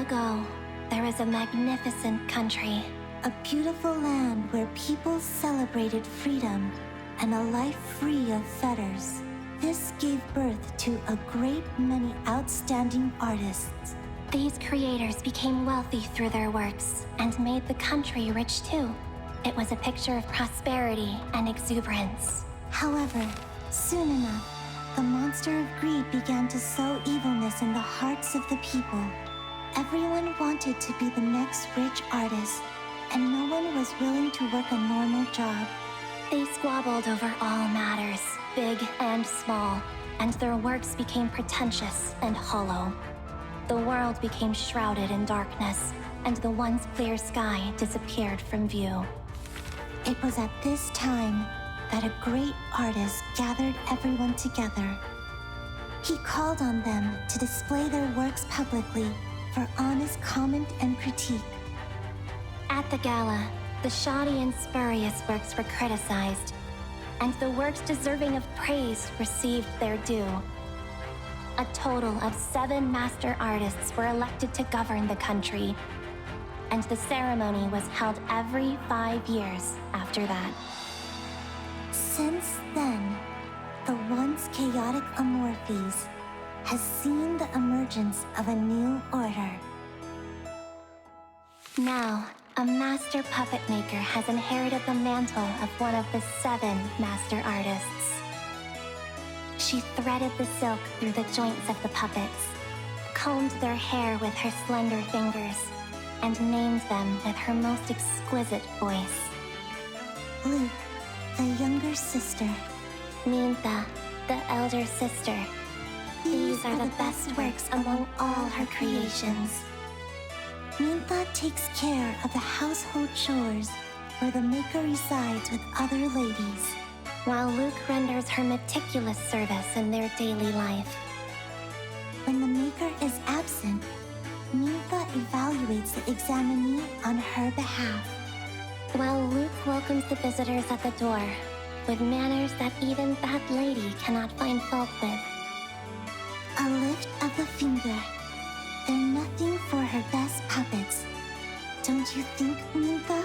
ago, there was a magnificent country. A beautiful land where people celebrated freedom and a life free of fetters. This gave birth to a great many outstanding artists. These creators became wealthy through their works and made the country rich too. It was a picture of prosperity and exuberance. However, soon enough, the monster of greed began to sow evilness in the hearts of the people. Everyone wanted to be the next rich artist, and no one was willing to work a normal job. They squabbled over all matters, big and small, and their works became pretentious and hollow. The world became shrouded in darkness, and the once clear sky disappeared from view. It was at this time that a great artist gathered everyone together. He called on them to display their works publicly for honest comment and critique. At the gala, the shoddy and spurious works were criticized, and the works deserving of praise received their due. A total of 7 master artists were elected to govern the country, and the ceremony was held every 5 years after that. Since then, the once chaotic Amorphes has seen the emergence of a new order. Now, a master puppet maker has inherited the mantle of one of the 7 master artists. She threaded the silk through the joints of the puppets, combed their hair with her slender fingers, and named them with her most exquisite voice. Luke, the younger sister. Mintha, the elder sister. These are the best works among all her creations. Mintha takes care of the household chores where the maker resides with other ladies, while Luke renders her meticulous service in their daily life. When the maker is absent, Mintha evaluates the examinee on her behalf, while Luke welcomes the visitors at the door with manners that even that lady cannot find fault with. A lift of the finger. They're nothing for her best puppets. Don't you think, Mintha?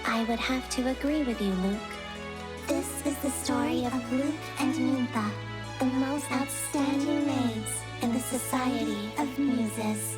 I would have to agree with you, Luke. This is the story of Luke and Mintha, the most outstanding maids in the Society of Muses.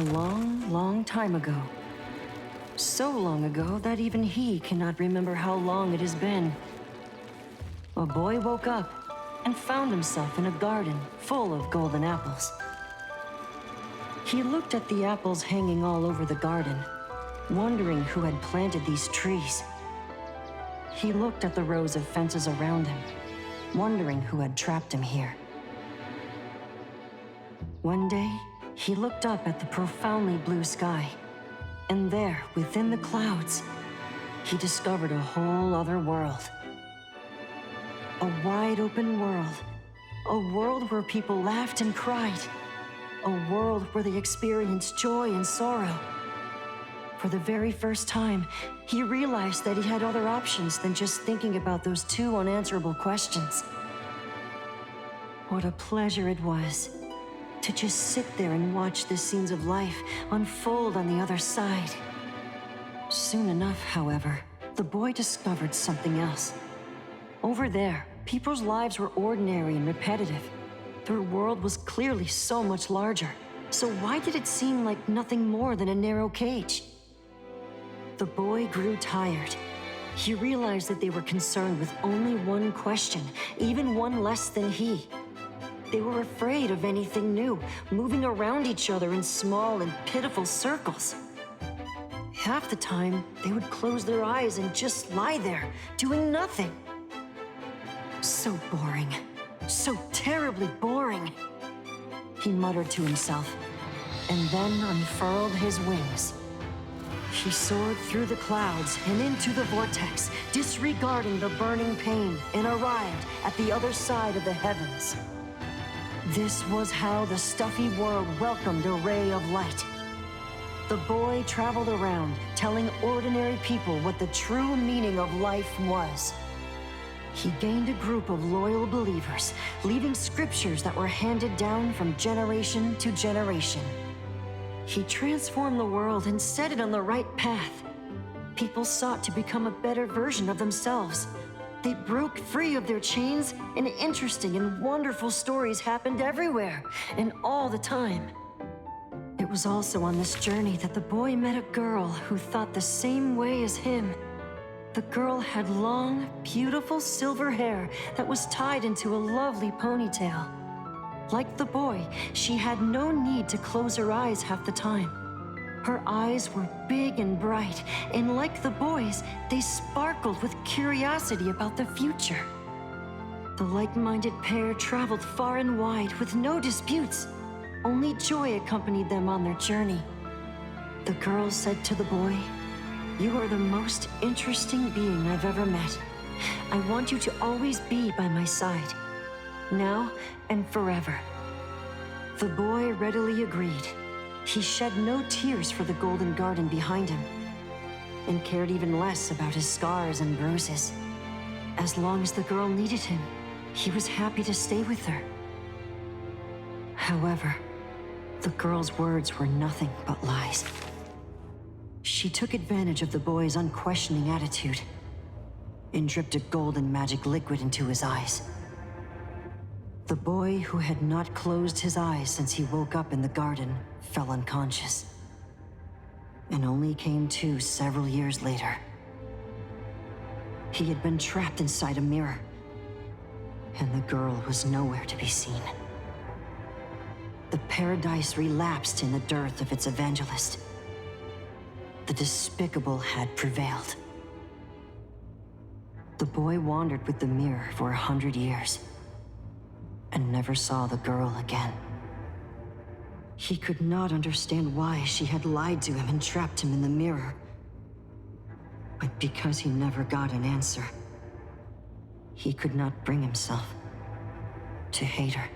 A long, long time ago. So long ago that even he cannot remember how long it has been. A boy woke up and found himself in a garden full of golden apples. He looked at the apples hanging all over the garden, wondering who had planted these trees. He looked at the rows of fences around him, wondering who had trapped him here. One day, he looked up at the profoundly blue sky, and there, within the clouds, he discovered a whole other world. A wide open world. A world where people laughed and cried. A world where they experienced joy and sorrow. For the very first time, he realized that he had other options than just thinking about those two unanswerable questions. What a pleasure it was to just sit there and watch the scenes of life unfold on the other side. Soon enough, however, the boy discovered something else. Over there, people's lives were ordinary and repetitive. Their world was clearly so much larger. So why did it seem like nothing more than a narrow cage? The boy grew tired. He realized that they were concerned with only one question, even one less than he. They were afraid of anything new, moving around each other in small and pitiful circles. Half the time, they would close their eyes and just lie there, doing nothing. So boring. So terribly boring. He muttered to himself, and then unfurled his wings. He soared through the clouds and into the vortex, disregarding the burning pain, and arrived at the other side of the heavens. This was how the stuffy world welcomed a ray of light. The boy traveled around, telling ordinary people what the true meaning of life was. He gained a group of loyal believers, leaving scriptures that were handed down from generation to generation. He transformed the world and set it on the right path. People sought to become a better version of themselves. They broke free of their chains, and interesting and wonderful stories happened everywhere, and all the time. It was also on this journey that the boy met a girl who thought the same way as him. The girl had long, beautiful silver hair that was tied into a lovely ponytail. Like the boy, she had no need to close her eyes half the time. Her eyes were big and bright, and like the boy's, they sparkled with curiosity about the future. The like-minded pair traveled far and wide with no disputes. Only joy accompanied them on their journey. The girl said to the boy, "You are the most interesting being I've ever met. I want you to always be by my side, now and forever." The boy readily agreed. He shed no tears for the golden garden behind him, and cared even less about his scars and bruises. As long as the girl needed him, he was happy to stay with her. However, the girl's words were nothing but lies. She took advantage of the boy's unquestioning attitude and dripped a golden magic liquid into his eyes. The boy, who had not closed his eyes since he woke up in the garden, fell unconscious, and only came to several years later. He had been trapped inside a mirror, and the girl was nowhere to be seen. The paradise relapsed in the dearth of its evangelist. The despicable had prevailed. The boy wandered with the mirror for 100 years, and never saw the girl again. He could not understand why she had lied to him and trapped him in the mirror. But because he never got an answer, he could not bring himself to hate her.